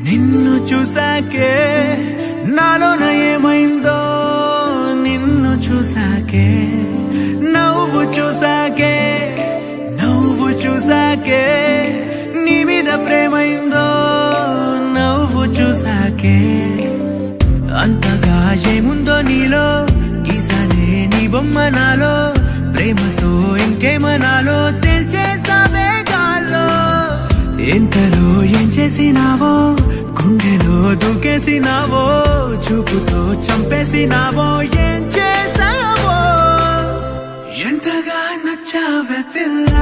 నిన్ను చూసాకే నాలోన ఏమైందో నిన్ను చూసాకే నవ్వు చూసాకే నీ మీద ప్రేమైందో నవ్వు చూసాకే అంతగా ఏముందో నీలో గీసానే నీ బొమ్మ నాలో ప్రేమతో ఇంకేమనాలో తెలిచేసావే గాల్లో ఎంతలో ఏం చేసినావో గుండెలో దూకేసినావో చూపుతో చంపేసినావో ఏం చేసావో ఎంతగా నచ్చావే పిల్ల